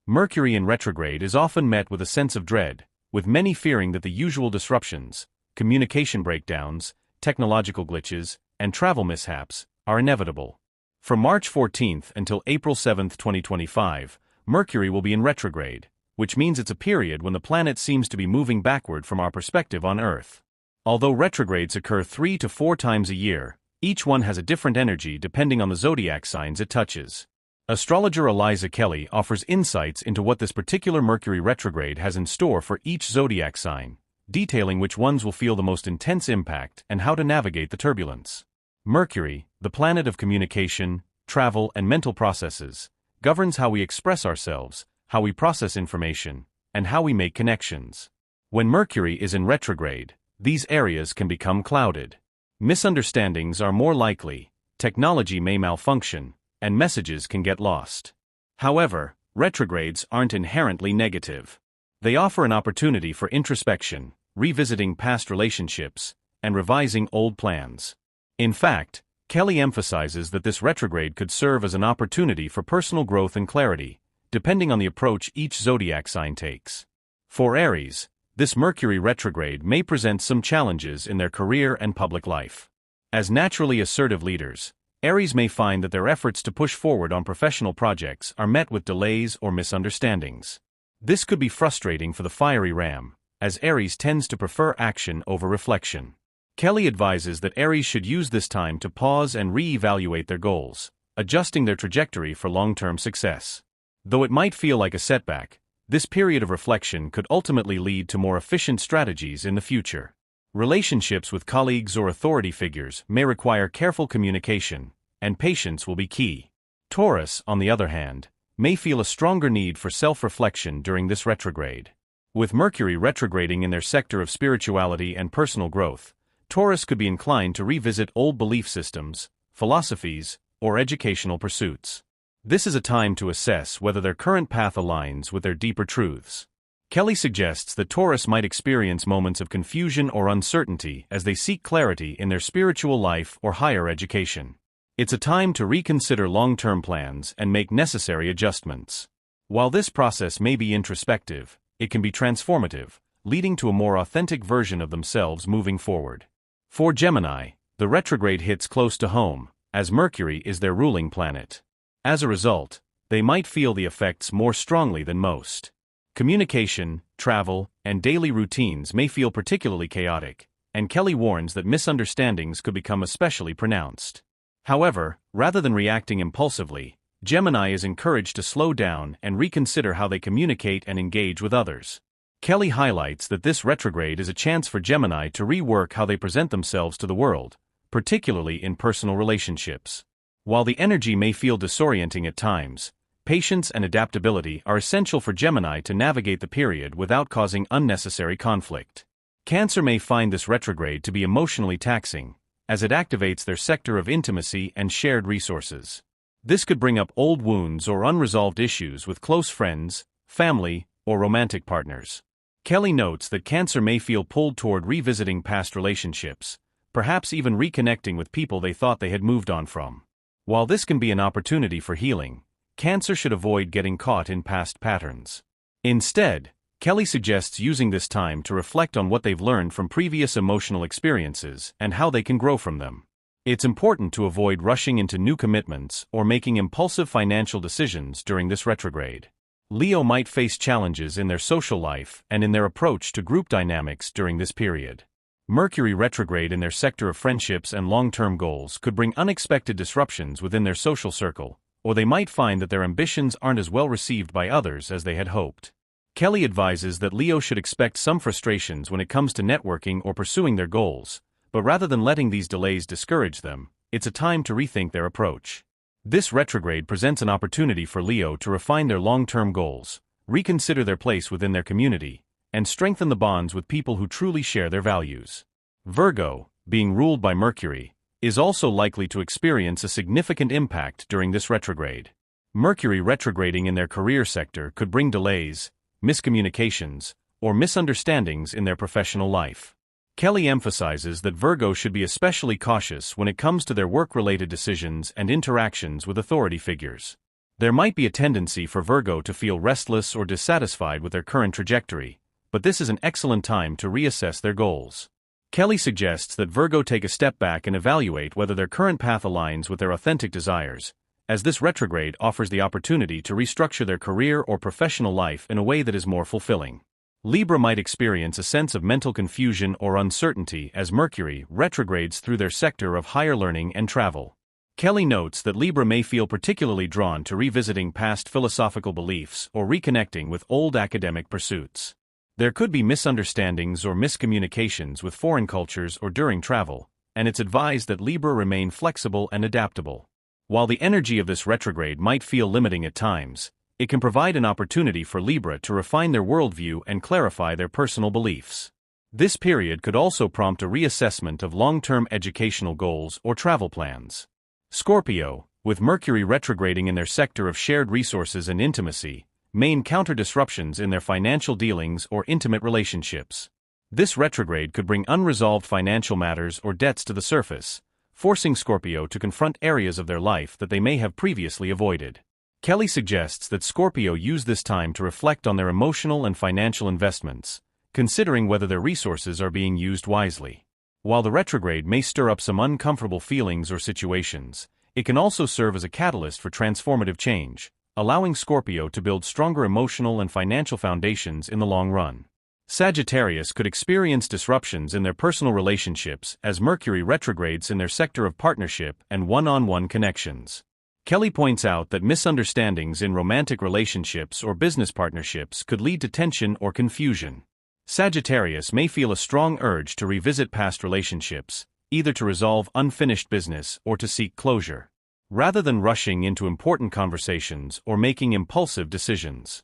Mercury in retrograde is often met with a sense of dread, with many fearing that the usual disruptions, communication breakdowns, technological glitches, and travel mishaps are inevitable. From March 14th until April 7th, 2025, Mercury will be in retrograde, which means it's a period when the planet seems to be moving backward from our perspective on Earth. Although retrogrades occur 3 to 4 times a year, each one has a different energy depending on the zodiac signs it touches. Astrologer Aliza Kelly offers insights into what this particular Mercury retrograde has in store for each zodiac sign, detailing which ones will feel the most intense impact and how to navigate the turbulence. Mercury, the planet of communication, travel, and mental processes, governs how we express ourselves, how we process information, and how we make connections. When Mercury is in retrograde, these areas can become clouded. Misunderstandings are more likely, technology may malfunction, and messages can get lost. However, retrogrades aren't inherently negative. They offer an opportunity for introspection, revisiting past relationships, and revising old plans. In fact, Kelly emphasizes that this retrograde could serve as an opportunity for personal growth and clarity, depending on the approach each zodiac sign takes. For Aries, this Mercury retrograde may present some challenges in their career and public life. As naturally assertive leaders, Aries may find that their efforts to push forward on professional projects are met with delays or misunderstandings. This could be frustrating for the fiery ram, as Aries tends to prefer action over reflection. Kelly advises that Aries should use this time to pause and re-evaluate their goals, adjusting their trajectory for long-term success. Though it might feel like a setback, this period of reflection could ultimately lead to more efficient strategies in the future. Relationships with colleagues or authority figures may require careful communication, and patience will be key. Taurus, on the other hand, may feel a stronger need for self-reflection during this retrograde. With Mercury retrograding in their sector of spirituality and personal growth, Taurus could be inclined to revisit old belief systems, philosophies, or educational pursuits. This is a time to assess whether their current path aligns with their deeper truths. Kelly suggests that Taurus might experience moments of confusion or uncertainty as they seek clarity in their spiritual life or higher education. It's a time to reconsider long-term plans and make necessary adjustments. While this process may be introspective, it can be transformative, leading to a more authentic version of themselves moving forward. For Gemini, the retrograde hits close to home, as Mercury is their ruling planet. As a result, they might feel the effects more strongly than most. Communication, travel, and daily routines may feel particularly chaotic, and Kelly warns that misunderstandings could become especially pronounced. However, rather than reacting impulsively, Gemini is encouraged to slow down and reconsider how they communicate and engage with others. Kelly highlights that this retrograde is a chance for Gemini to rework how they present themselves to the world, particularly in personal relationships. While the energy may feel disorienting at times, patience and adaptability are essential for Gemini to navigate the period without causing unnecessary conflict. Cancer may find this retrograde to be emotionally taxing, as it activates their sector of intimacy and shared resources. This could bring up old wounds or unresolved issues with close friends, family, or romantic partners. Kelly notes that Cancer may feel pulled toward revisiting past relationships, perhaps even reconnecting with people they thought they had moved on from. While this can be an opportunity for healing, Cancer should avoid getting caught in past patterns. Instead, Kelly suggests using this time to reflect on what they've learned from previous emotional experiences and how they can grow from them. It's important to avoid rushing into new commitments or making impulsive financial decisions during this retrograde. Leo might face challenges in their social life and in their approach to group dynamics during this period. Mercury retrograde in their sector of friendships and long-term goals could bring unexpected disruptions within their social circle, or they might find that their ambitions aren't as well received by others as they had hoped. Kelly advises that Leo should expect some frustrations when it comes to networking or pursuing their goals, but rather than letting these delays discourage them, it's a time to rethink their approach. This retrograde presents an opportunity for Leo to refine their long-term goals, reconsider their place within their community, and strengthen the bonds with people who truly share their values. Virgo, being ruled by Mercury, is also likely to experience a significant impact during this retrograde. Mercury retrograding in their career sector could bring delays, miscommunications, or misunderstandings in their professional life. Kelly emphasizes that Virgo should be especially cautious when it comes to their work-related decisions and interactions with authority figures. There might be a tendency for Virgo to feel restless or dissatisfied with their current trajectory, but this is an excellent time to reassess their goals. Kelly suggests that Virgo take a step back and evaluate whether their current path aligns with their authentic desires, as this retrograde offers the opportunity to restructure their career or professional life in a way that is more fulfilling. Libra might experience a sense of mental confusion or uncertainty as Mercury retrogrades through their sector of higher learning and travel. Kelly notes that Libra may feel particularly drawn to revisiting past philosophical beliefs or reconnecting with old academic pursuits. There could be misunderstandings or miscommunications with foreign cultures or during travel, and it's advised that Libra remain flexible and adaptable. While the energy of this retrograde might feel limiting at times, it can provide an opportunity for Libra to refine their worldview and clarify their personal beliefs. This period could also prompt a reassessment of long-term educational goals or travel plans. Scorpio, with Mercury retrograding in their sector of shared resources and intimacy, may encounter disruptions in their financial dealings or intimate relationships. This retrograde could bring unresolved financial matters or debts to the surface, forcing Scorpio to confront areas of their life that they may have previously avoided. Kelly suggests that Scorpio use this time to reflect on their emotional and financial investments, considering whether their resources are being used wisely. While the retrograde may stir up some uncomfortable feelings or situations, it can also serve as a catalyst for transformative change, allowing Scorpio to build stronger emotional and financial foundations in the long run. Sagittarius could experience disruptions in their personal relationships as Mercury retrogrades in their sector of partnership and one-on-one connections. Kelly points out that misunderstandings in romantic relationships or business partnerships could lead to tension or confusion. Sagittarius may feel a strong urge to revisit past relationships, either to resolve unfinished business or to seek closure, rather than rushing into important conversations or making impulsive decisions.